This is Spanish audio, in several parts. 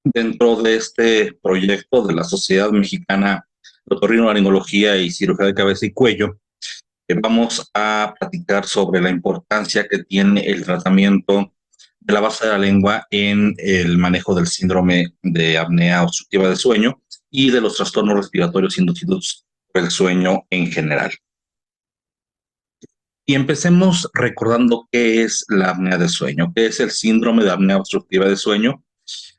Dentro de este proyecto de la Sociedad Mexicana de Otorrinolaringología y Cirugía de Cabeza y Cuello, vamos a platicar sobre la importancia que tiene el tratamiento de la base de la lengua en el manejo del síndrome de apnea obstructiva de sueño y de los trastornos respiratorios inducidos por el sueño en general. Y empecemos recordando qué es la apnea de sueño, qué es el síndrome de apnea obstructiva de sueño.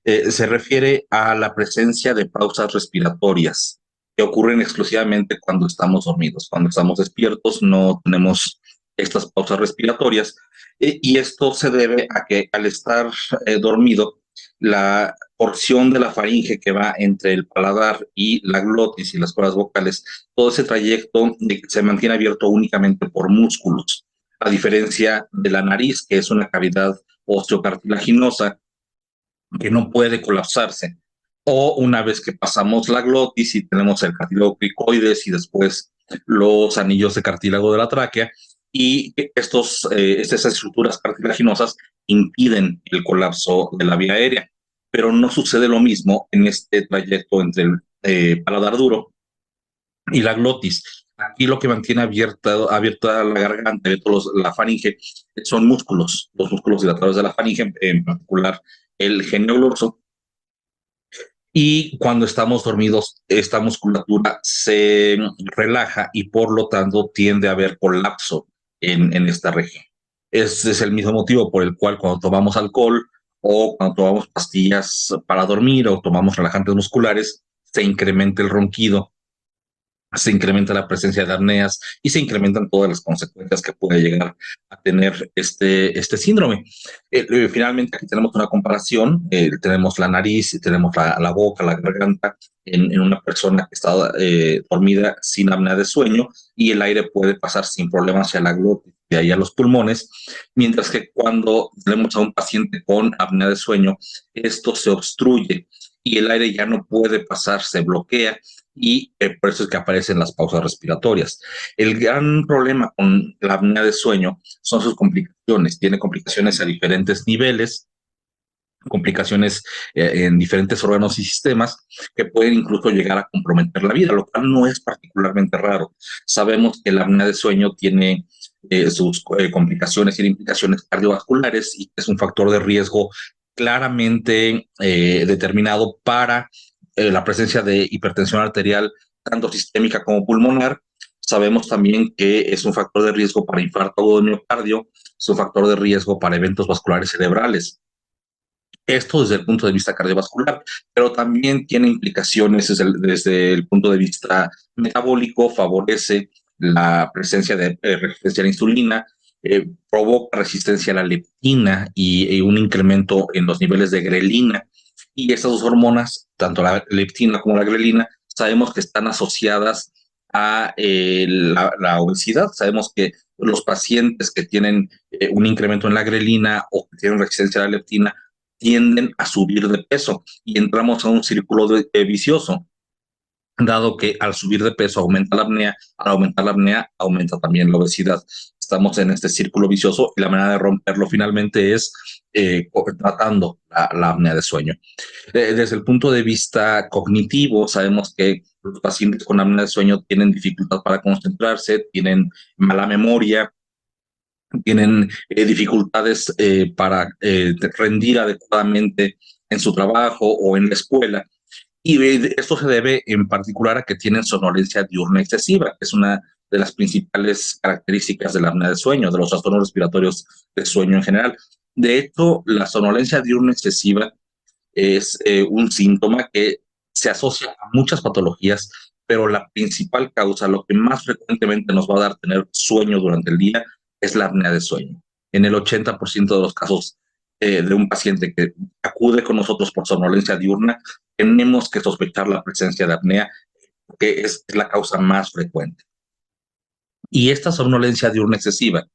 Se refiere a la presencia de pausas respiratorias que ocurren exclusivamente cuando estamos dormidos. Cuando estamos despiertos no tenemos estas pausas respiratorias y esto se debe a que al estar dormido, la porción de la faringe que va entre el paladar y la glotis y las cuerdas vocales, todo ese trayecto se mantiene abierto únicamente por músculos, a diferencia de la nariz, que es una cavidad osteocartilaginosa que no puede colapsarse. O una vez que pasamos la glotis y tenemos el cartílago cricoides y después los anillos de cartílago de la tráquea, y estas estructuras cartilaginosas impiden el colapso de la vía aérea. Pero no sucede lo mismo en este trayecto entre el paladar duro y la glotis. Aquí lo que mantiene abierta la garganta, la faringe, son músculos, los músculos dilatadores de la faringe, en particular el genio glorso, y cuando estamos dormidos, esta musculatura se relaja y por lo tanto tiende a haber colapso en esta región. Ese es el mismo motivo por el cual cuando tomamos alcohol o cuando tomamos pastillas para dormir o tomamos relajantes musculares, se incrementa el ronquido, se incrementa la presencia de apneas y se incrementan todas las consecuencias que puede llegar a tener este síndrome. Finalmente, aquí tenemos una comparación, tenemos la nariz, tenemos la boca, la garganta en una persona que está dormida sin apnea de sueño y el aire puede pasar sin problemas hacia la glotis, de ahí a los pulmones, mientras que cuando tenemos a un paciente con apnea de sueño, esto se obstruye y el aire ya no puede pasar, se bloquea y por eso es que aparecen las pausas respiratorias. El gran problema con la apnea de sueño son sus complicaciones. Tiene complicaciones a diferentes niveles, complicaciones en diferentes órganos y sistemas que pueden incluso llegar a comprometer la vida, lo cual no es particularmente raro. Sabemos que la apnea de sueño tiene sus complicaciones y implicaciones cardiovasculares y es un factor de riesgo claramente determinado para la presencia de hipertensión arterial, tanto sistémica como pulmonar. Sabemos también que es un factor de riesgo para infarto agudo de miocardio, es un factor de riesgo para eventos vasculares cerebrales. Esto desde el punto de vista cardiovascular, pero también tiene implicaciones desde el punto de vista metabólico, favorece la presencia de resistencia a la insulina, provoca resistencia a la leptina y un incremento en los niveles de grelina. Y estas dos hormonas, tanto la leptina como la grelina, sabemos que están asociadas a la obesidad. Sabemos que los pacientes que tienen un incremento en la grelina o que tienen resistencia a la leptina tienden a subir de peso y entramos a un círculo vicioso, dado que al subir de peso aumenta la apnea, al aumentar la apnea aumenta también la obesidad. Estamos en este círculo vicioso y la manera de romperlo finalmente es tratando la apnea de sueño. Desde el punto de vista cognitivo, sabemos que los pacientes con apnea de sueño tienen dificultad para concentrarse, tienen mala memoria, tienen dificultades para rendir adecuadamente en su trabajo o en la escuela. Y esto se debe en particular a que tienen somnolencia diurna excesiva, que es una de las principales características de la apnea de sueño, de los trastornos respiratorios de sueño en general. De hecho, la somnolencia diurna excesiva es un síntoma que se asocia a muchas patologías, pero la principal causa, lo que más frecuentemente nos va a dar tener sueño durante el día, es la apnea de sueño. En el 80% de los casos de un paciente que acude con nosotros por somnolencia diurna, tenemos que sospechar la presencia de apnea, que es la causa más frecuente. Y esta somnolencia diurna excesiva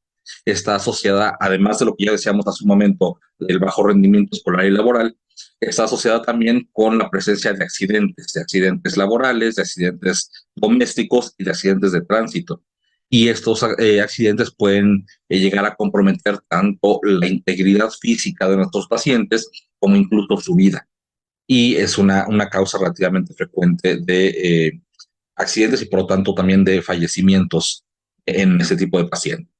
está asociada, además de lo que ya decíamos hace un momento, del bajo rendimiento escolar y laboral, está asociada también con la presencia de accidentes laborales, de accidentes domésticos y de accidentes de tránsito. Y estos accidentes pueden llegar a comprometer tanto la integridad física de nuestros pacientes como incluso su vida. y es una causa relativamente frecuente de accidentes y por lo tanto también de fallecimientos en este tipo de pacientes.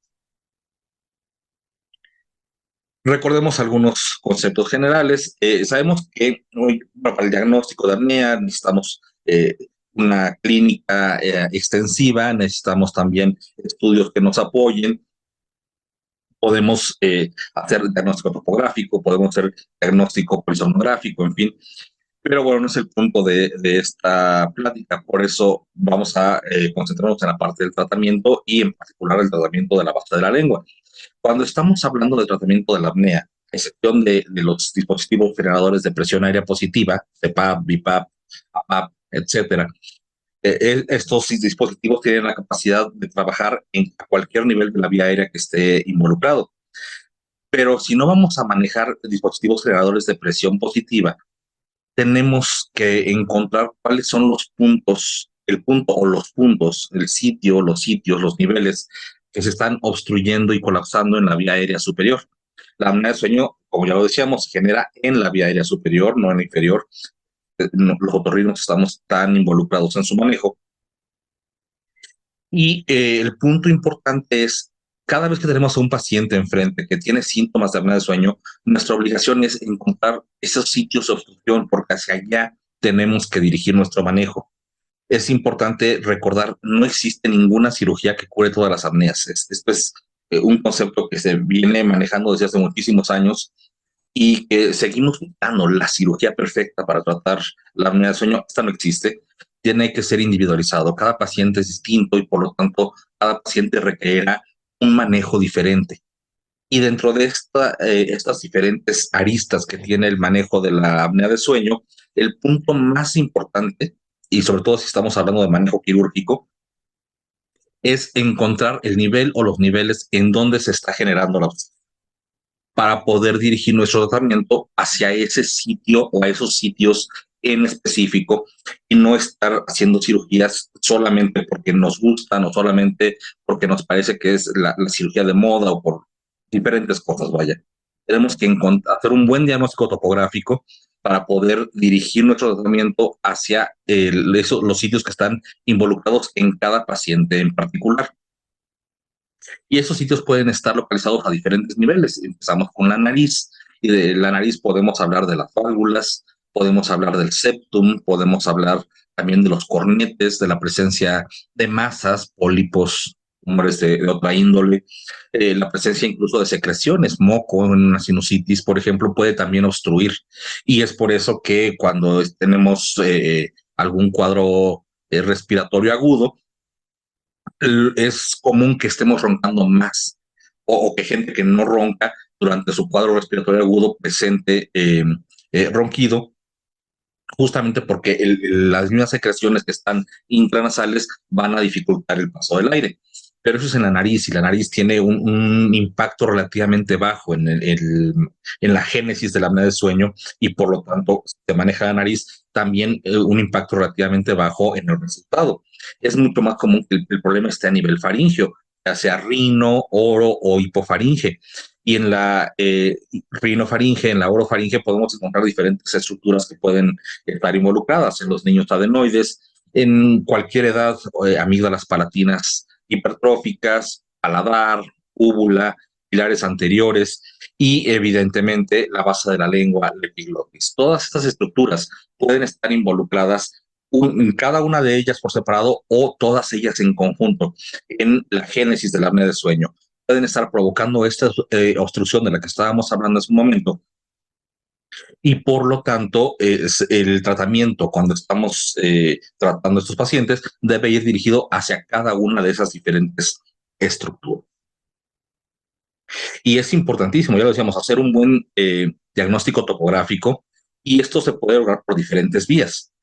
Recordemos algunos conceptos generales. Sabemos que hoy, para el diagnóstico de apnea necesitamos una clínica extensiva, necesitamos también estudios que nos apoyen. Podemos hacer diagnóstico topográfico, podemos hacer diagnóstico polisomnográfico, en fin. Pero bueno, no es el punto de esta plática, por eso vamos a concentrarnos en la parte del tratamiento y en particular el tratamiento de la base de la lengua. Cuando estamos hablando del tratamiento de la apnea, a excepción de los dispositivos generadores de presión aérea positiva, CPAP, BiPAP, APAP, etcétera, estos dispositivos tienen la capacidad de trabajar en cualquier nivel de la vía aérea que esté involucrado. Pero si no vamos a manejar dispositivos generadores de presión positiva, tenemos que encontrar cuáles son los puntos, el punto o los puntos, el sitio, los sitios, los niveles que se están obstruyendo y colapsando en la vía aérea superior. La apnea de sueño, como ya lo decíamos, se genera en la vía aérea superior, no en la inferior. Los otorrinos estamos tan involucrados en su manejo. Y el punto importante es, cada vez que tenemos a un paciente enfrente que tiene síntomas de apnea de sueño, nuestra obligación es encontrar esos sitios de obstrucción, porque hacia allá tenemos que dirigir nuestro manejo. Es importante recordar, no existe ninguna cirugía que cure todas las apneas. Esto es un concepto que se viene manejando desde hace muchísimos años y que seguimos buscando la cirugía perfecta para tratar la apnea de sueño. Esta no existe, tiene que ser individualizado. Cada paciente es distinto y por lo tanto cada paciente requerirá un manejo diferente. Y dentro de estas diferentes aristas que tiene el manejo de la apnea de sueño, el punto más importante, y sobre todo si estamos hablando de manejo quirúrgico, es encontrar el nivel o los niveles en donde se está generando la obstrucción para poder dirigir nuestro tratamiento hacia ese sitio o a esos sitios en específico y no estar haciendo cirugías solamente porque nos gustan o solamente porque nos parece que es la cirugía de moda o por diferentes cosas, vaya. Tenemos que hacer un buen diagnóstico topográfico para poder dirigir nuestro tratamiento hacia los sitios que están involucrados en cada paciente en particular. Y esos sitios pueden estar localizados a diferentes niveles. Empezamos con la nariz, y de la nariz podemos hablar de las válvulas, podemos hablar del septum, podemos hablar también de los cornetes, de la presencia de masas, pólipos, tumores de otra índole, la presencia incluso de secreciones, moco en una sinusitis, por ejemplo, puede también obstruir. Y es por eso que cuando tenemos algún cuadro respiratorio agudo, es común que estemos roncando más o que gente que no ronca durante su cuadro respiratorio agudo presente ronquido, justamente porque las mismas secreciones que están intranasales van a dificultar el paso del aire. Pero eso es en la nariz y la nariz tiene un impacto relativamente bajo en la génesis de la apnea de sueño y por lo tanto se maneja la nariz también un impacto relativamente bajo en el resultado. Es mucho más común que el problema esté a nivel faringeo, ya sea rino, oro o hipofaringe. Y en la rinofaringe, en la orofaringe podemos encontrar diferentes estructuras que pueden estar involucradas en los niños adenoides, en cualquier edad, amígdalas palatinas hipertróficas, paladar, úvula, pilares anteriores y evidentemente la base de la lengua, la epiglotis. Todas estas estructuras pueden estar involucradas cada una de ellas por separado o todas ellas en conjunto en la génesis de la apnea de sueño. Pueden estar provocando esta obstrucción de la que estábamos hablando hace un momento y por lo tanto el tratamiento cuando estamos tratando a estos pacientes debe ir dirigido hacia cada una de esas diferentes estructuras. Y es importantísimo, ya lo decíamos, hacer un buen diagnóstico topográfico y esto se puede lograr por diferentes vías.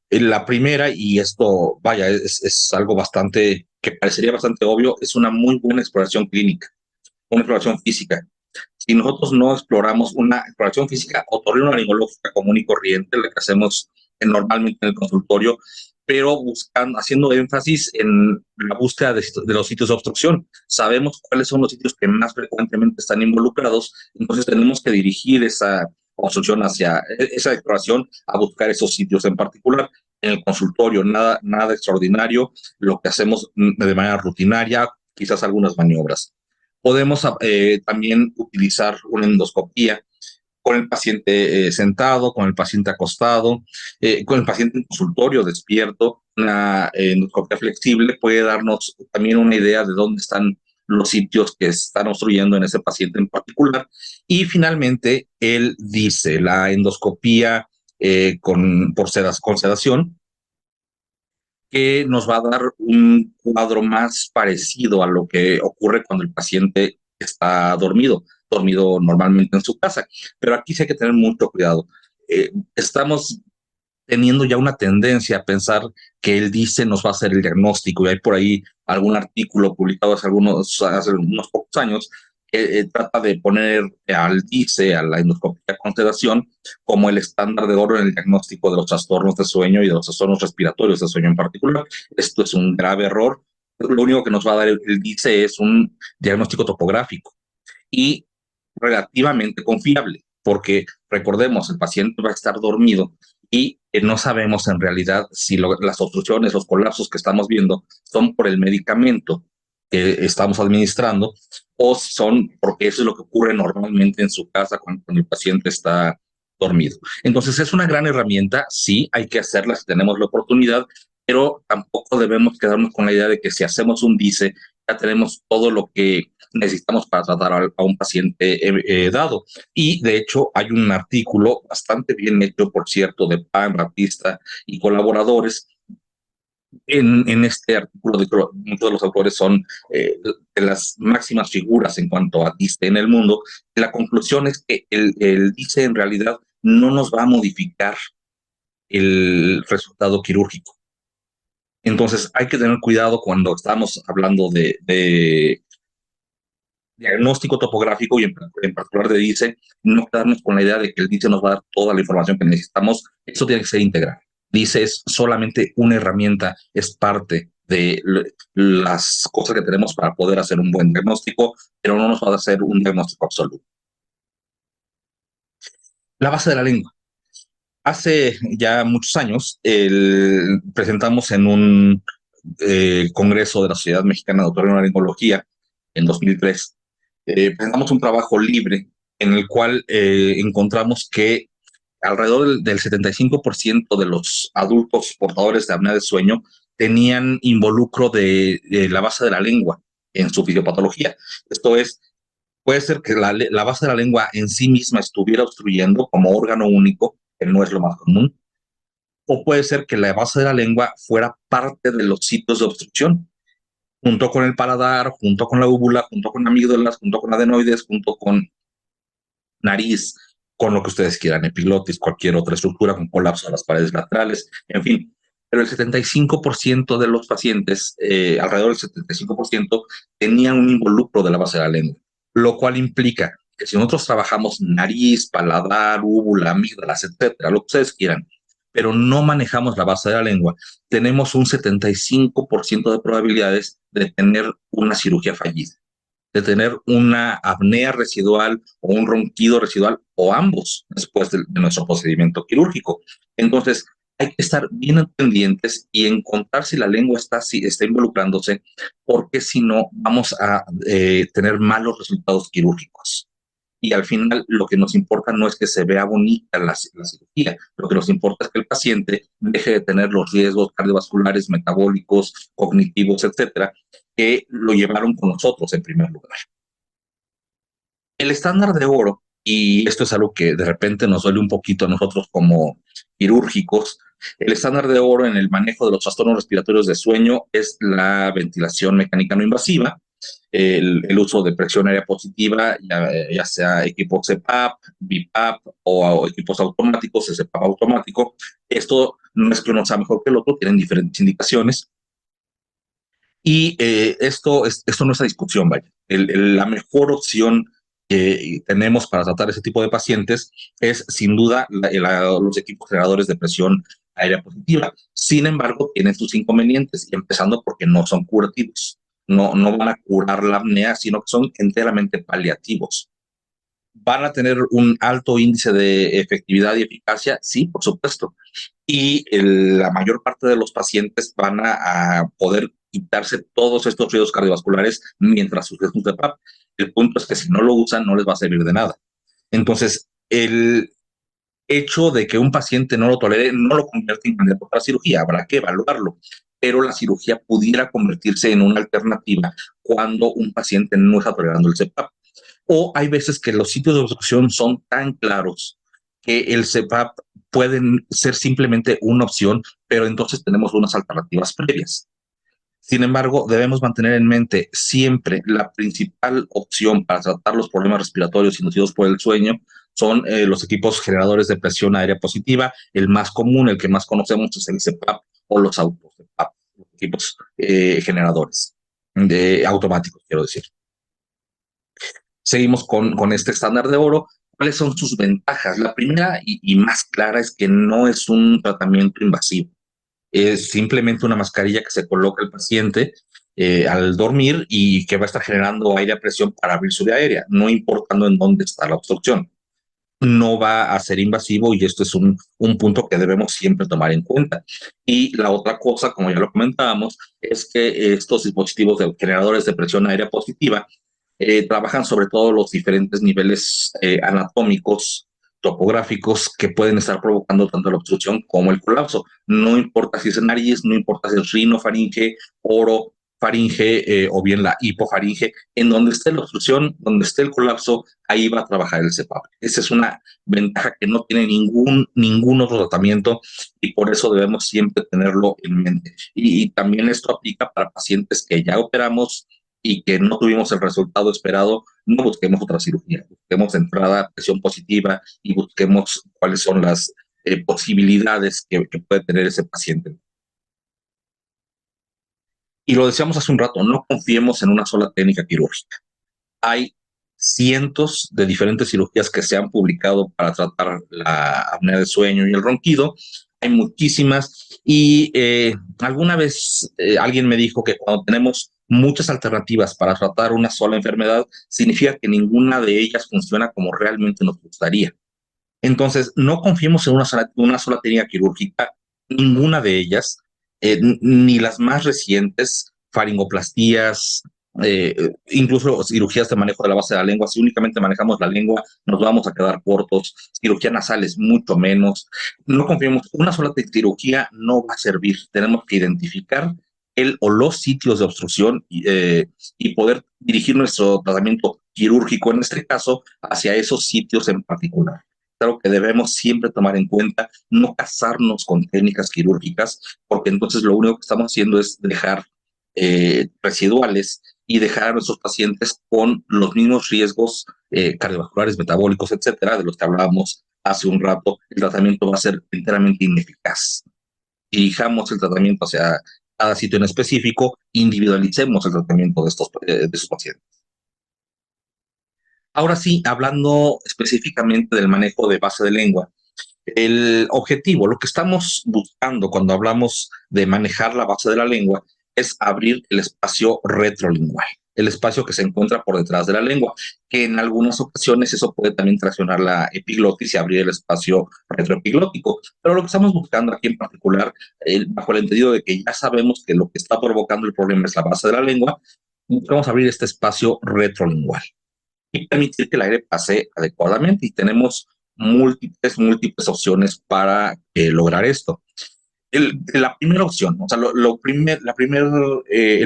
La primera, y esto, vaya, es algo bastante, que parecería bastante obvio, es una muy buena exploración clínica, una exploración física. Si nosotros no exploramos una exploración física otorrinolaringológica común y corriente, la que hacemos normalmente en el consultorio, pero buscando, haciendo énfasis en la búsqueda de los sitios de obstrucción. Sabemos cuáles son los sitios que más frecuentemente están involucrados, entonces tenemos que dirigir obstrucción hacia esa exploración, a buscar esos sitios en particular. En el consultorio, nada extraordinario, lo que hacemos de manera rutinaria, quizás algunas maniobras. Podemos también utilizar una endoscopía con el paciente sentado, con el paciente acostado, con el paciente en consultorio despierto. Una endoscopia flexible puede darnos también una idea de dónde están los sitios que están obstruyendo en ese paciente en particular. Y finalmente, él dice, la endoscopía con sedación, que nos va a dar un cuadro más parecido a lo que ocurre cuando el paciente está dormido normalmente en su casa. Pero aquí sí hay que tener mucho cuidado. Estamos teniendo ya una tendencia a pensar que el DICE nos va a hacer el diagnóstico, y hay por ahí algún artículo publicado hace unos pocos años que trata de poner al DICE, a la endoscopia con sedación, como el estándar de oro en el diagnóstico de los trastornos de sueño y de los trastornos respiratorios de sueño en particular. Esto es un grave error. Lo único que nos va a dar el DICE es un diagnóstico topográfico y relativamente confiable, porque recordemos, el paciente va a estar dormido y no sabemos en realidad si las obstrucciones, los colapsos que estamos viendo son por el medicamento que estamos administrando o son porque eso es lo que ocurre normalmente en su casa cuando el paciente está dormido. Entonces es una gran herramienta, sí, hay que hacerla si tenemos la oportunidad, pero tampoco debemos quedarnos con la idea de que si hacemos un DICE ya tenemos todo lo que necesitamos para tratar a un paciente dado. Y de hecho hay un artículo bastante bien hecho, por cierto, de Pan, Batista y colaboradores. En este artículo, muchos de los autores son de las máximas figuras en cuanto a DICE en el mundo. La conclusión es que el DICE en realidad no nos va a modificar el resultado quirúrgico. Entonces hay que tener cuidado cuando estamos hablando de diagnóstico topográfico y en particular de DICE, no quedarnos con la idea de que el DICE nos va a dar toda la información que necesitamos. Eso tiene que ser integral. DICE es solamente una herramienta, es parte de las cosas que tenemos para poder hacer un buen diagnóstico, pero no nos va a hacer un diagnóstico absoluto. La base de la lengua. Hace ya muchos años presentamos en un congreso de la Sociedad Mexicana de Otorrinolaringología en 2003, presentamos un trabajo libre en el cual encontramos que alrededor del 75% de los adultos portadores de apnea de sueño tenían involucro de la base de la lengua en su fisiopatología. Esto es, puede ser que la base de la lengua en sí misma estuviera obstruyendo como órgano único, que no es lo más común, o puede ser que la base de la lengua fuera parte de los sitios de obstrucción, junto con el paladar, junto con la úvula, junto con amígdalas, junto con adenoides, junto con nariz, con lo que ustedes quieran, epilotis, cualquier otra estructura con colapso de las paredes laterales, en fin. Pero el 75% de los pacientes, alrededor del 75%, tenían un involucro de la base de la lengua, lo cual implica que si nosotros trabajamos nariz, paladar, úvula, amígdalas, etcétera, lo que ustedes quieran, pero no manejamos la base de la lengua, tenemos un 75% de probabilidades de tener una cirugía fallida, de tener una apnea residual o un ronquido residual o ambos después de nuestro procedimiento quirúrgico. Entonces, hay que estar bien pendientes y encontrar si la lengua si está involucrándose, porque si no, vamos a tener malos resultados quirúrgicos. Y al final lo que nos importa no es que se vea bonita la cirugía, lo que nos importa es que el paciente deje de tener los riesgos cardiovasculares, metabólicos, cognitivos, etcétera, que lo llevaron con nosotros en primer lugar. El estándar de oro, y esto es algo que de repente nos duele un poquito a nosotros como quirúrgicos, el estándar de oro en el manejo de los trastornos respiratorios de sueño es la ventilación mecánica no invasiva, el uso de presión aérea positiva, ya sea equipo CPAP, BiPAP o equipos automáticos, CPAP automático. Esto no es que uno sea mejor que el otro, tienen diferentes indicaciones. Y esto no es a discusión, vaya. La mejor opción que tenemos para tratar ese tipo de pacientes es, sin duda, los equipos generadores de presión aérea positiva. Sin embargo, tienen sus inconvenientes, y empezando porque no son curativos. No van a curar la apnea, sino que son enteramente paliativos. ¿Van a tener un alto índice de efectividad y eficacia? Sí, por supuesto. Y la mayor parte de los pacientes van a poder quitarse todos estos riesgos cardiovasculares mientras usen un CPAP. El punto es que si no lo usan, no les va a servir de nada. Entonces, el hecho de que un paciente no lo tolere no lo convierte en candidato para cirugía, habrá que evaluarlo, pero la cirugía pudiera convertirse en una alternativa cuando un paciente no está tolerando el CPAP. O hay veces que los sitios de obstrucción son tan claros que el CPAP pueden ser simplemente una opción, pero entonces tenemos unas alternativas previas. Sin embargo, debemos mantener en mente siempre la principal opción para tratar los problemas respiratorios inducidos por el sueño son los equipos generadores de presión aérea positiva. El más común, el que más conocemos es el CPAP o los autos CPAP, los equipos generadores automáticos, quiero decir. Seguimos con este estándar de oro. ¿Cuáles son sus ventajas? La primera y más clara es que no es un tratamiento invasivo. Es simplemente una mascarilla que se coloca el paciente al dormir y que va a estar generando aire a presión para abrir su vía aérea, no importando en dónde está la obstrucción. No va a ser invasivo y esto es un punto que debemos siempre tomar en cuenta. Y la otra cosa, como ya lo comentábamos, es que estos dispositivos de generadores de presión aérea positiva trabajan sobre todo los diferentes niveles anatómicos, topográficos que pueden estar provocando tanto la obstrucción como el colapso. No importa si es nariz, no importa si es rinofaringe, oro, faringe o bien la hipofaringe, en donde esté la obstrucción, donde esté el colapso, ahí va a trabajar el CPAP. Esa es una ventaja que no tiene ningún otro tratamiento y por eso debemos siempre tenerlo en mente. Y también esto aplica para pacientes que ya operamos y que no tuvimos el resultado esperado, no busquemos otra cirugía, busquemos entrada, presión positiva y busquemos cuáles son las posibilidades que puede tener ese paciente. Y lo decíamos hace un rato, no confiemos en una sola técnica quirúrgica. Hay cientos de diferentes cirugías que se han publicado para tratar la apnea de sueño y el ronquido. Hay muchísimas y alguna vez alguien me dijo que cuando tenemos muchas alternativas para tratar una sola enfermedad, significa que ninguna de ellas funciona como realmente nos gustaría. Entonces, no confiemos en una sola técnica quirúrgica, ninguna de ellas, ni las más recientes, faringoplastías, incluso cirugías de manejo de la base de la lengua. Si únicamente manejamos la lengua, nos vamos a quedar cortos. Cirugía nasal es mucho menos. No confiemos, una sola cirugía no va a servir. Tenemos que identificar el o los sitios de obstrucción y poder dirigir nuestro tratamiento quirúrgico, en este caso, hacia esos sitios en particular. Claro que debemos siempre tomar en cuenta no casarnos con técnicas quirúrgicas, porque entonces lo único que estamos haciendo es dejar residuales y dejar a nuestros pacientes con los mismos riesgos cardiovasculares, metabólicos, etcétera, de los que hablábamos hace un rato. El tratamiento va a ser enteramente ineficaz. Dirijamos el tratamiento hacia cada sitio en específico, individualicemos el tratamiento de estos pacientes. Ahora sí, hablando específicamente del manejo de base de lengua, el objetivo, lo que estamos buscando cuando hablamos de manejar la base de la lengua, es abrir el espacio retrolingual, el espacio que se encuentra por detrás de la lengua, que en algunas ocasiones eso puede también traccionar la epiglotis y abrir el espacio retroepiglótico. Pero lo que estamos buscando aquí en particular, bajo el entendido de que ya sabemos que lo que está provocando el problema es la base de la lengua, buscamos abrir este espacio retrolingual y permitir que el aire pase adecuadamente. Y tenemos múltiples opciones para lograr esto. La primera opción, o sea, el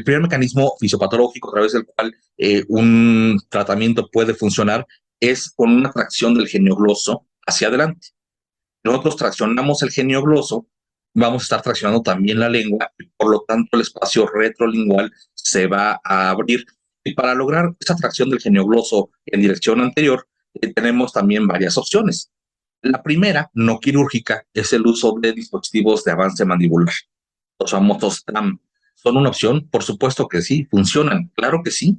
primer mecanismo fisiopatológico a través del cual un tratamiento puede funcionar es con una tracción del geniogloso hacia adelante. Nosotros traccionamos el geniogloso, vamos a estar traccionando también la lengua y por lo tanto el espacio retrolingual se va a abrir. Y para lograr esta tracción del geniogloso en dirección anterior, tenemos también varias opciones. La primera, no quirúrgica, es el uso de dispositivos de avance mandibular, los famosos TRAM. ¿Son una opción? Por supuesto que sí, funcionan, claro que sí.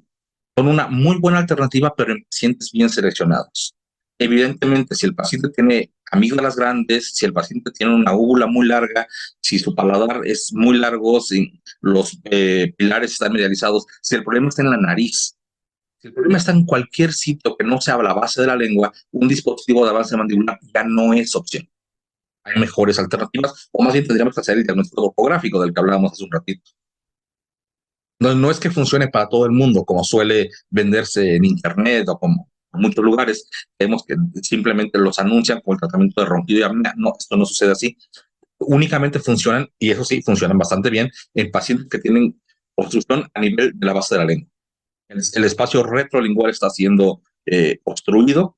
Son una muy buena alternativa, pero en pacientes bien seleccionados. Evidentemente, si el paciente tiene amígdalas grandes, si el paciente tiene una úvula muy larga, si su paladar es muy largo, si los pilares están medializados, si el problema está en la nariz, Si el problema está en cualquier sitio que no sea la base de la lengua, un dispositivo de avance mandibular ya no es opción. Hay mejores alternativas, o más bien tendríamos que hacer el diagnóstico topográfico del que hablábamos hace un ratito. No, no es que funcione para todo el mundo, como suele venderse en internet o como en muchos lugares. Vemos que simplemente los anuncian como el tratamiento de ronquido y apnea. No, esto no sucede así. Únicamente funcionan, y eso sí, funcionan bastante bien, en pacientes que tienen obstrucción a nivel de la base de la lengua. El espacio retrolingual está siendo obstruido.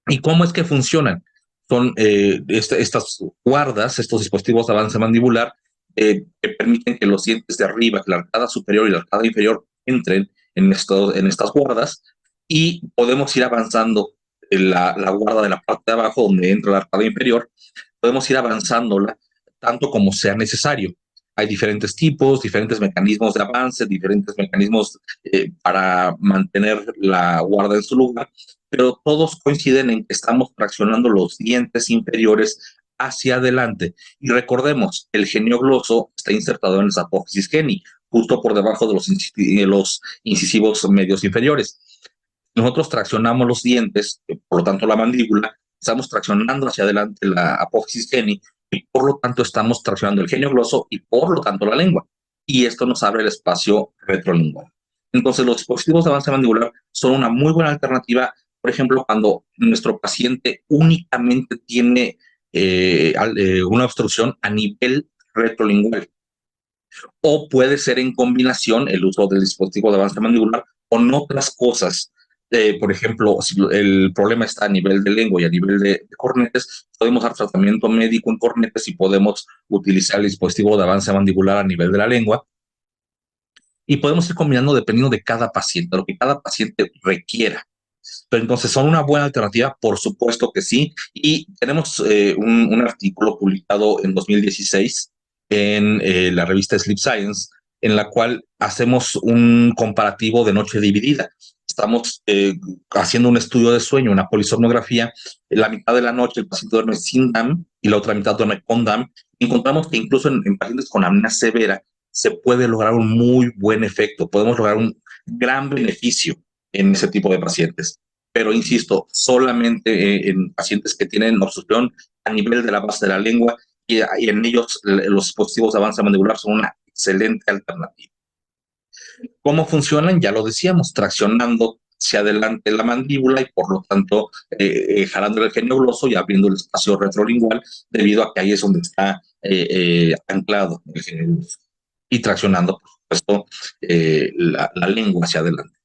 ¿Y cómo es que funcionan? Son estas guardas, estos dispositivos de avance mandibular, que permiten que los dientes de arriba, la arcada superior y la arcada inferior entren en estas guardas, y podemos ir avanzando en la guarda de la parte de abajo donde entra la arcada inferior, podemos ir avanzándola tanto como sea necesario. Hay diferentes tipos, diferentes mecanismos de avance, diferentes mecanismos para mantener la guarda en su lugar, pero todos coinciden en que estamos traccionando los dientes inferiores hacia adelante. Y recordemos, el geniogloso está insertado en la apófisis geni, justo por debajo de los incisivos medios inferiores. Nosotros traccionamos los dientes, por lo tanto la mandíbula, estamos traccionando hacia adelante la apófisis geni, y por lo tanto estamos traccionando el genio gloso y por lo tanto la lengua. Y esto nos abre el espacio retrolingual. Entonces los dispositivos de avance mandibular son una muy buena alternativa, por ejemplo, cuando nuestro paciente únicamente tiene una obstrucción a nivel retrolingual. O puede ser en combinación el uso del dispositivo de avance mandibular con otras cosas. Por ejemplo, si el problema está a nivel de lengua y a nivel de cornetes, podemos dar tratamiento médico en cornetes y podemos utilizar el dispositivo de avance mandibular a nivel de la lengua. Y podemos ir combinando dependiendo de cada paciente, lo que cada paciente requiera. Pero entonces, ¿son una buena alternativa? Por supuesto que sí. Y tenemos un artículo publicado en 2016 en la revista Sleep Science, en la cual hacemos un comparativo de noche dividida. Estamos haciendo un estudio de sueño, una polisomnografía. En la mitad de la noche el paciente duerme sin DAM y la otra mitad duerme con DAM. Encontramos que incluso en pacientes con apnea severa se puede lograr un muy buen efecto. Podemos lograr un gran beneficio en ese tipo de pacientes. Pero insisto, solamente en pacientes que tienen obstrucción a nivel de la base de la lengua, y en ellos los dispositivos de avance mandibular son una excelente alternativa. ¿Cómo funcionan? Ya lo decíamos, traccionando hacia adelante la mandíbula y por lo tanto jalando el genio gloso y abriendo el espacio retrolingual, debido a que ahí es donde está anclado el genio gloso, y traccionando, por supuesto, la lengua hacia adelante.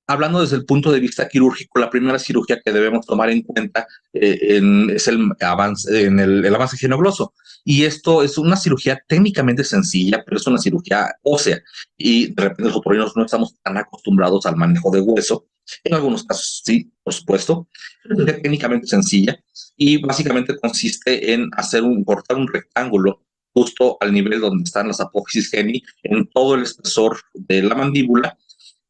Hablando desde el punto de vista quirúrgico, la primera cirugía que debemos tomar en cuenta es el avance, el avance genogloso. Y esto es una cirugía técnicamente sencilla, pero es una cirugía ósea. Y de repente los otorrinos no estamos tan acostumbrados al manejo de hueso. En algunos casos sí, por supuesto. Es una cirugía técnicamente sencilla y básicamente consiste en cortar un rectángulo justo al nivel donde están las apófisis geni, en todo el espesor de la mandíbula,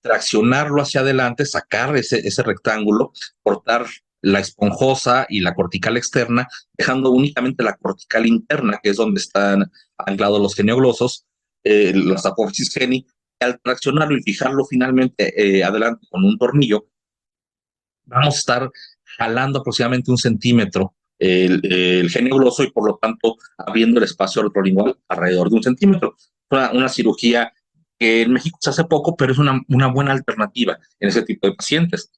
traccionarlo hacia adelante, sacar ese rectángulo, cortar la esponjosa y la cortical externa, dejando únicamente la cortical interna, que es donde están anclados los genioglosos, las apófisis geni. Al traccionarlo y fijarlo finalmente adelante con un tornillo, vamos a estar jalando aproximadamente 1 centímetro el genio gloso, y por lo tanto abriendo el espacio retrolingual alrededor de 1 centímetro. Una cirugía que en México se hace poco, pero es una buena alternativa en ese tipo de pacientes.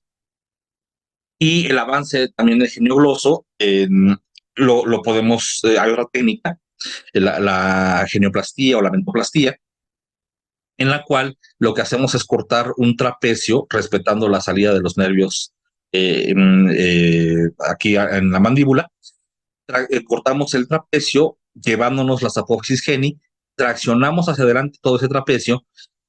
Y el avance también del genio gloso lo podemos, hay otra técnica, la genioplastía o la mentoplastía, en la cual lo que hacemos es cortar un trapecio respetando la salida de los nervios aquí en la mandíbula. Cortamos el trapecio, llevándonos las apófisis geni, traccionamos hacia adelante todo ese trapecio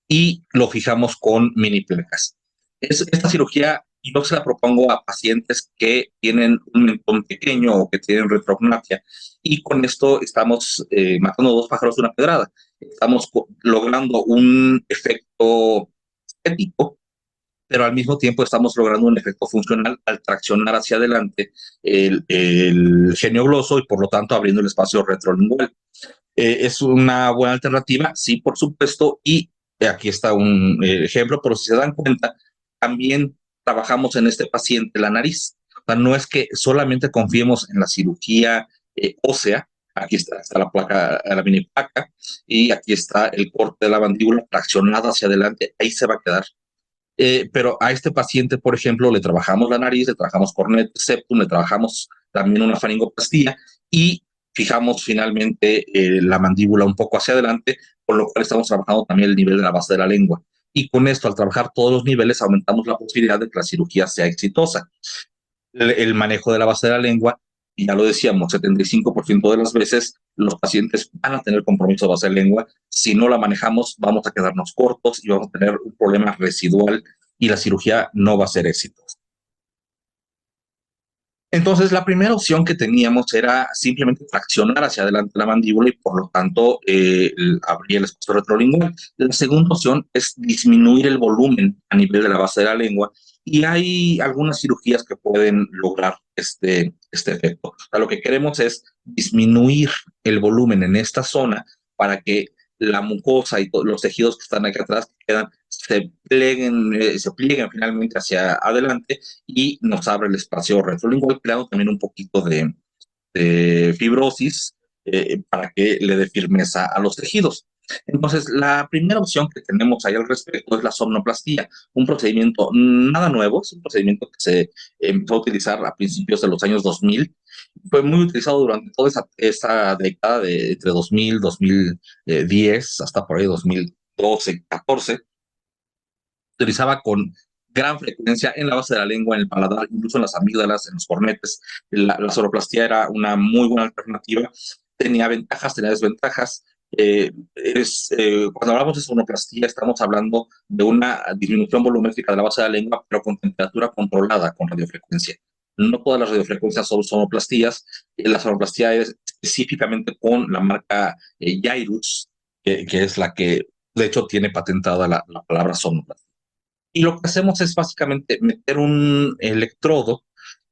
y lo fijamos con mini placas. Esta cirugía yo se la propongo a pacientes que tienen un mentón pequeño o que tienen retrognatia, y con esto estamos matando dos pájaros de una pedrada. Estamos logrando un efecto estético, pero al mismo tiempo estamos logrando un efecto funcional al traccionar hacia adelante el genio gloso y por lo tanto abriendo el espacio retrolingual. Es una buena alternativa, sí, por supuesto, y aquí está un ejemplo, pero si se dan cuenta, también trabajamos en este paciente la nariz. O sea, no es que solamente confiemos en la cirugía ósea. Aquí está la placa, la mini placa, y aquí está el corte de la mandíbula traccionada hacia adelante, ahí se va a quedar. Pero a este paciente, por ejemplo, le trabajamos la nariz, le trabajamos cornete, septum, le trabajamos también una faringoplastía y fijamos finalmente la mandíbula un poco hacia adelante, con lo cual estamos trabajando también el nivel de la base de la lengua. Y con esto, al trabajar todos los niveles, aumentamos la posibilidad de que la cirugía sea exitosa. El manejo de la base de la lengua, y ya lo decíamos, 75% de las veces los pacientes van a tener compromiso de base de lengua. Si no la manejamos, vamos a quedarnos cortos y vamos a tener un problema residual y la cirugía no va a ser exitosa. Entonces, la primera opción que teníamos era simplemente traccionar hacia adelante la mandíbula y por lo tanto abrir el espacio retrolingual. La segunda opción es disminuir el volumen a nivel de la base de la lengua y hay algunas cirugías que pueden lograr este efecto. O sea, lo que queremos es disminuir el volumen en esta zona para que la mucosa y los tejidos que están aquí atrás quedan, se plieguen finalmente hacia adelante y nos abre el espacio retrolingual, creando también un poquito de fibrosis para que le dé firmeza a los tejidos. Entonces, la primera opción que tenemos ahí al respecto es la somnoplastía, un procedimiento nada nuevo, es un procedimiento que se empezó a utilizar a principios de los años 2000, fue muy utilizado durante toda esa década de entre 2000, 2010 hasta por ahí 2012, 14, utilizaba con gran frecuencia en la base de la lengua, en el paladar, incluso en las amígdalas, en los cornetes. La sonoplastía era una muy buena alternativa. Tenía ventajas, tenía desventajas. Cuando hablamos de sonoplastía, estamos hablando de una disminución volumétrica de la base de la lengua, pero con temperatura controlada, con radiofrecuencia. No todas las radiofrecuencias son sonoplastías. La sonoplastía es específicamente con la marca Jairus, que es la que, de hecho, tiene patentada la palabra sonoplastia. Y lo que hacemos es básicamente meter un electrodo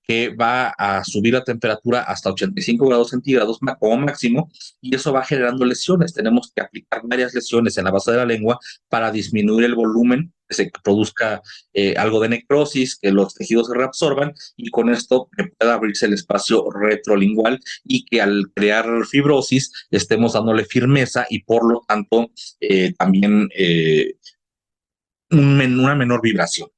que va a subir la temperatura hasta 85 grados centígrados como máximo, y eso va generando lesiones. Tenemos que aplicar varias lesiones en la base de la lengua para disminuir el volumen, que se produzca algo de necrosis, que los tejidos se reabsorban, y con esto que pueda abrirse el espacio retrolingual y que al crear fibrosis estemos dándole firmeza y por lo tanto también una menor vibración.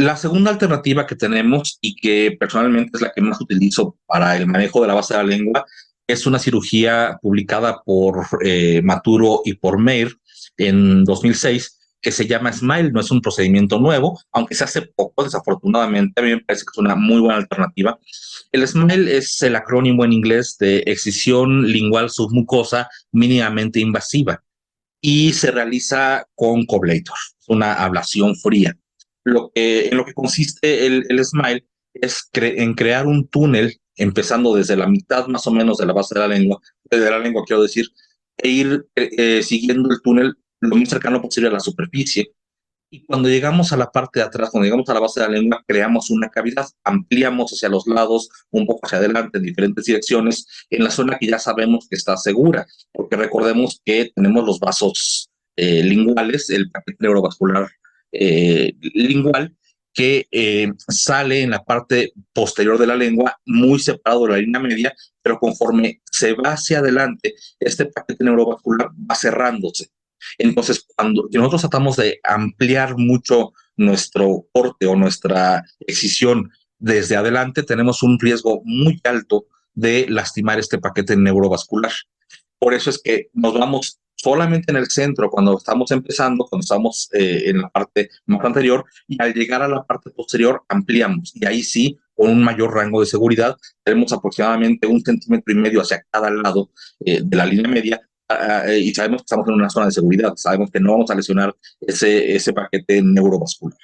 La segunda alternativa que tenemos y que personalmente es la que más utilizo para el manejo de la base de la lengua es una cirugía publicada por Maturo y por Meir en 2006 que se llama SMILE. No es un procedimiento nuevo, aunque se hace poco, desafortunadamente. A mí me parece que es una muy buena alternativa. El SMILE es el acrónimo en inglés de excisión lingual submucosa mínimamente invasiva y se realiza con Coblator, una ablación fría. En lo que consiste el SMILE es en crear un túnel empezando desde la mitad más o menos de la lengua quiero decir, e ir siguiendo el túnel lo más cercano posible a la superficie. Y cuando llegamos a la parte de atrás, cuando llegamos a la base de la lengua, creamos una cavidad, ampliamos hacia los lados, un poco hacia adelante, en diferentes direcciones, en la zona que ya sabemos que está segura, porque recordemos que tenemos los vasos linguales, el paquete neurovascular lingual, que sale en la parte posterior de la lengua, muy separado de la línea media, pero conforme se va hacia adelante, este paquete neurovascular va cerrándose. Entonces, cuando nosotros tratamos de ampliar mucho nuestro corte o nuestra excisión desde adelante, tenemos un riesgo muy alto de lastimar este paquete neurovascular. Por eso es que nos vamos solamente en el centro cuando estamos empezando, cuando estamos en la parte más anterior, y al llegar a la parte posterior ampliamos. Y ahí sí, con un mayor rango de seguridad, tenemos aproximadamente 1,5 cm hacia cada lado de la línea media, y sabemos que estamos en una zona de seguridad, sabemos que no vamos a lesionar ese paquete neurovascular.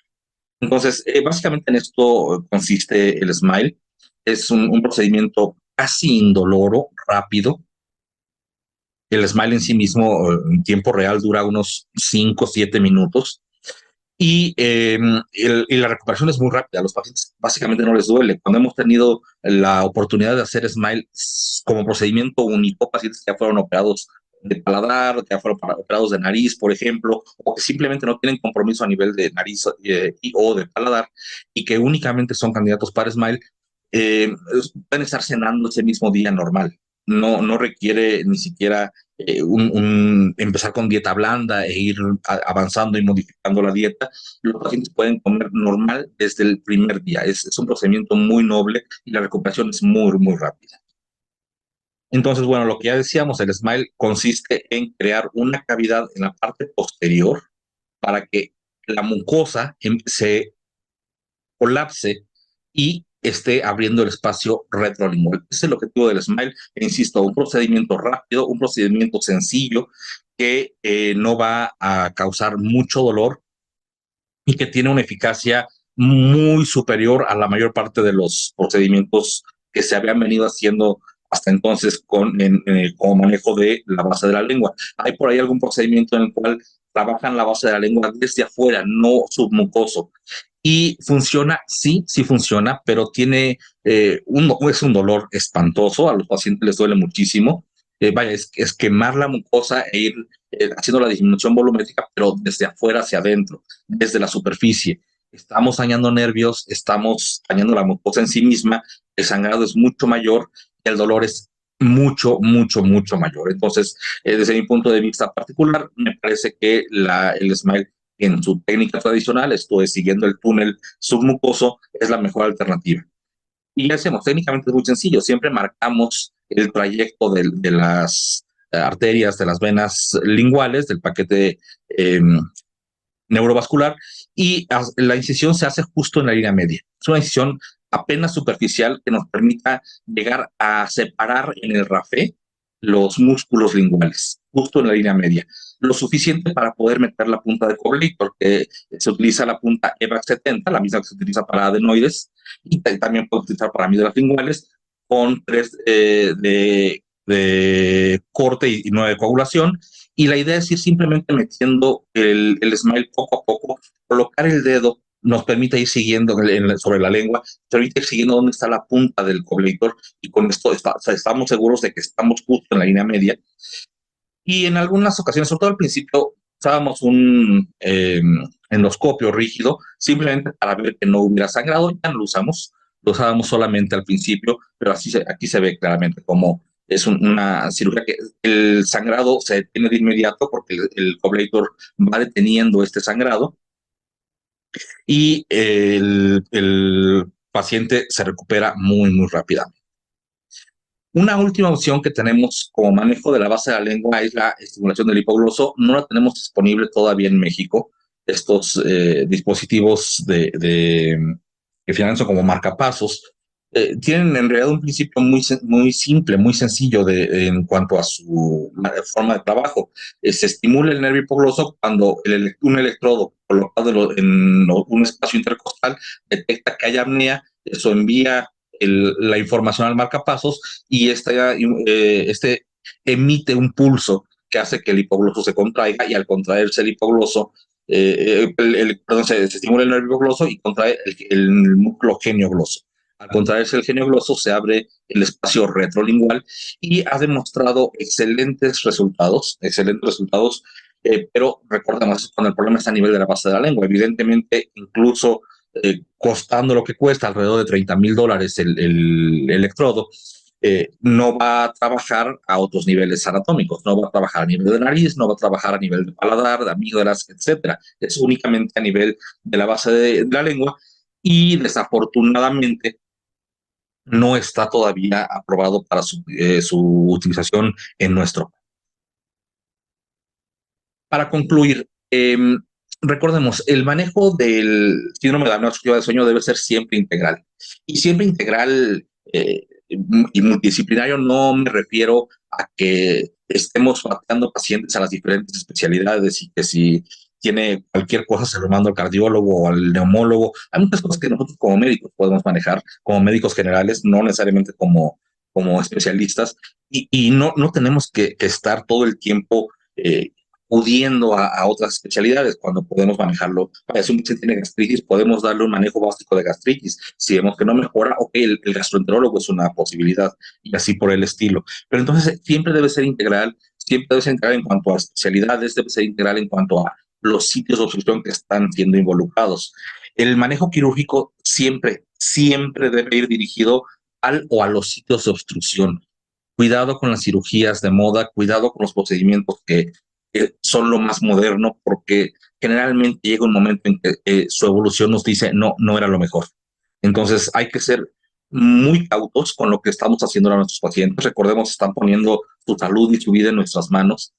Entonces, básicamente en esto consiste el SMILE. Es un procedimiento casi indoloro, rápido. El SMILE en sí mismo, en tiempo real, dura unos 5 o 7 minutos. Y la recuperación es muy rápida. A los pacientes básicamente no les duele. Cuando hemos tenido la oportunidad de hacer SMILE como procedimiento único, pacientes que ya fueron operados de paladar, que ya fueron operados de nariz, por ejemplo, o que simplemente no tienen compromiso a nivel de nariz y o de paladar, y que únicamente son candidatos para Smile, eh, pueden estar cenando ese mismo día normal. No requiere ni siquiera empezar con dieta blanda e ir avanzando y modificando la dieta. Los pacientes pueden comer normal desde el primer día. Es un procedimiento muy noble y la recuperación es muy, muy rápida. Entonces, bueno, lo que ya decíamos, el Smile consiste en crear una cavidad en la parte posterior para que la mucosa se colapse y esté abriendo el espacio retrolingual. Ese es el objetivo del Smile. E insisto, un procedimiento rápido, un procedimiento sencillo que no va a causar mucho dolor y que tiene una eficacia muy superior a la mayor parte de los procedimientos que se habían venido haciendo hasta entonces como manejo de la base de la lengua. Hay por ahí algún procedimiento en el cual trabajan la base de la lengua desde afuera, no submucoso. Y funciona, sí, sí funciona, pero tiene es un dolor espantoso, a los pacientes les duele muchísimo. Vaya, es quemar la mucosa e ir haciendo la disminución volumétrica, pero desde afuera hacia adentro, desde la superficie. Estamos dañando nervios, estamos dañando la mucosa en sí misma, el sangrado es mucho mayor y el dolor es mucho, mucho, mucho mayor. Entonces, desde mi punto de vista particular, me parece que el Smile en su técnica tradicional, esto es siguiendo el túnel submucoso, es la mejor alternativa. Y ya hacemos, técnicamente es muy sencillo, siempre marcamos el trayecto de las arterias, de las venas linguales, del paquete neurovascular, y la incisión se hace justo en la línea media. Es una incisión apenas superficial que nos permita llegar a separar en el rafé los músculos linguales, justo en la línea media. Lo suficiente para poder meter la punta de Cobley, porque se utiliza la punta EVAC 70, la misma que se utiliza para adenoides, y también puede utilizar para amígdalas linguales, con 3 de corte y 9 de coagulación. Y la idea es ir simplemente metiendo el Smile poco a poco, colocar el dedo nos permite ir siguiendo sobre la lengua, permite ir siguiendo dónde está la punta del coblator y con esto estamos seguros de que estamos justo en la línea media. Y en algunas ocasiones, sobre todo al principio, usábamos un endoscopio rígido simplemente para ver que no hubiera sangrado, ya no lo usamos, lo usábamos solamente al principio, pero aquí se ve claramente cómo es una cirugía que el sangrado se detiene de inmediato porque el coblator va deteniendo este sangrado y el paciente se recupera muy, muy rápidamente. Una última opción que tenemos como manejo de la base de la lengua es la estimulación del hipogloso. No la tenemos disponible todavía en México. Estos dispositivos que financian como marcapasos tienen en realidad un principio muy simple, muy sencillo en cuanto a su forma de trabajo. Se estimula el nervio hipogloso cuando un electrodo colocado en un espacio intercostal detecta que hay apnea, eso envía la información al marcapasos y este emite un pulso que hace que el hipogloso se contraiga y al contraerse el hipogloso, perdón, se estimula el nervio hipogloso y contrae el músculo geniogloso. Al contraerse el geniogloso se abre el espacio retrolingual y ha demostrado excelentes resultados, pero recordemos cuando el problema está a nivel de la base de la lengua. Evidentemente, incluso costando lo que cuesta, alrededor de $30,000 el electrodo, no va a trabajar a otros niveles anatómicos, no va a trabajar a nivel de nariz, no va a trabajar a nivel de paladar, de amígdalas, etcétera. Es únicamente a nivel de la base de la lengua y desafortunadamente no está todavía aprobado para su utilización en nuestro. Para concluir, recordemos, el manejo del síndrome de apnea obstructiva del sueño debe ser siempre integral. Y siempre integral y multidisciplinario no me refiero a que estemos tratando pacientes a las diferentes especialidades y que si tiene cualquier cosa se lo mando al cardiólogo o al neumólogo. Hay muchas cosas que nosotros como médicos podemos manejar, como médicos generales, no necesariamente como especialistas, y no tenemos que estar todo el tiempo acudiendo a otras especialidades cuando podemos manejarlo. Si un paciente tiene gastritis, podemos darle un manejo básico de gastritis. Si vemos que no mejora, ok, el gastroenterólogo es una posibilidad y así por el estilo. Pero entonces siempre debe ser integral, siempre debe ser integral en cuanto a especialidades, debe ser integral en cuanto a los sitios de obstrucción que están siendo involucrados. El manejo quirúrgico siempre debe ir dirigido al o a los sitios de obstrucción. Cuidado con las cirugías de moda, cuidado con los procedimientos que son lo más moderno, porque generalmente llega un momento en que su evolución nos dice, no, no era lo mejor. Entonces hay que ser muy cautos con lo que estamos haciendo a nuestros pacientes. Recordemos, están poniendo su salud y su vida en nuestras manos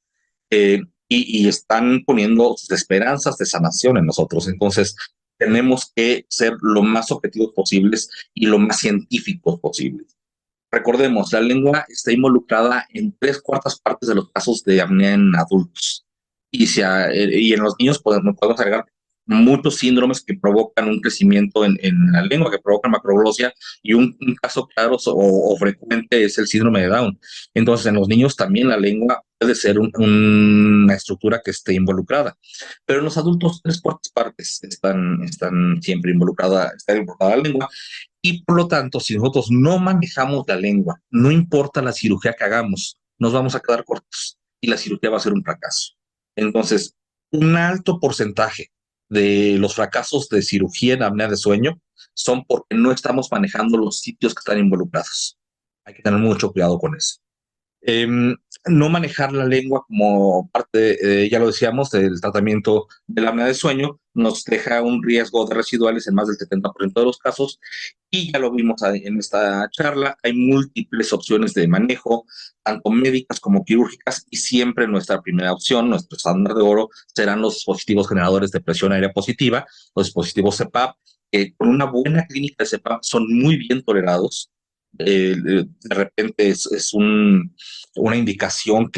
eh, y están poniendo sus esperanzas de sanación en nosotros. Entonces tenemos que ser lo más objetivos posibles y lo más científicos posibles. Recordemos, la lengua está involucrada en 3/4 partes de los casos de apnea en adultos. Y en los niños podemos agregar muchos síndromes que provocan un crecimiento en la lengua, que provocan macroglosia, y un caso claro o frecuente es el síndrome de Down. Entonces, en los niños también la lengua puede ser una estructura que esté involucrada. Pero en los adultos, 3/4 partes están siempre está involucrada la lengua. Y por lo tanto, si nosotros no manejamos la lengua, no importa la cirugía que hagamos, nos vamos a quedar cortos y la cirugía va a ser un fracaso. Entonces, un alto porcentaje de los fracasos de cirugía en apnea de sueño son porque no estamos manejando los sitios que están involucrados. Hay que tener mucho cuidado con eso. Eh, no manejar la lengua como parte, ya lo decíamos, del tratamiento de la apnea de sueño nos deja un riesgo de residuales en más del 70% de los casos y ya lo vimos en esta charla, hay múltiples opciones de manejo, tanto médicas como quirúrgicas y siempre nuestra primera opción, nuestro estándar de oro, serán los dispositivos generadores de presión aérea positiva, los dispositivos CPAP, que con una buena clínica de CPAP son muy bien tolerados. De repente una indicación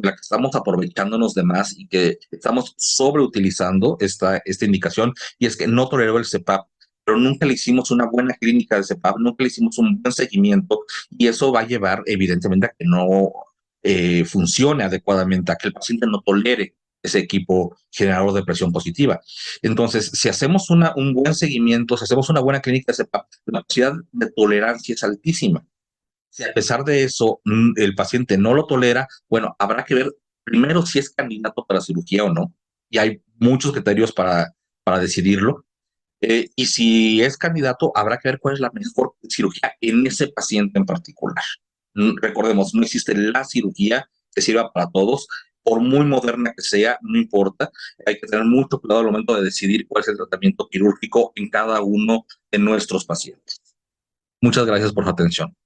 la que estamos aprovechándonos de más y que estamos sobreutilizando esta indicación, y es que no toleró el CPAP, pero nunca le hicimos una buena clínica de CPAP, nunca le hicimos un buen seguimiento, y eso va a llevar evidentemente a que no funcione adecuadamente, a que el paciente no tolere ese equipo generador de presión positiva. Entonces, si hacemos un buen seguimiento, si hacemos una buena clínica de CPAP, la posibilidad de tolerancia es altísima. Si a pesar de eso el paciente no lo tolera, bueno, habrá que ver primero si es candidato para cirugía o no, y hay muchos criterios para decidirlo. Y si es candidato, habrá que ver cuál es la mejor cirugía en ese paciente en particular. Recordemos, no existe la cirugía que sirva para todos, por muy moderna que sea, no importa. Hay que tener mucho cuidado al momento de decidir cuál es el tratamiento quirúrgico en cada uno de nuestros pacientes. Muchas gracias por su atención.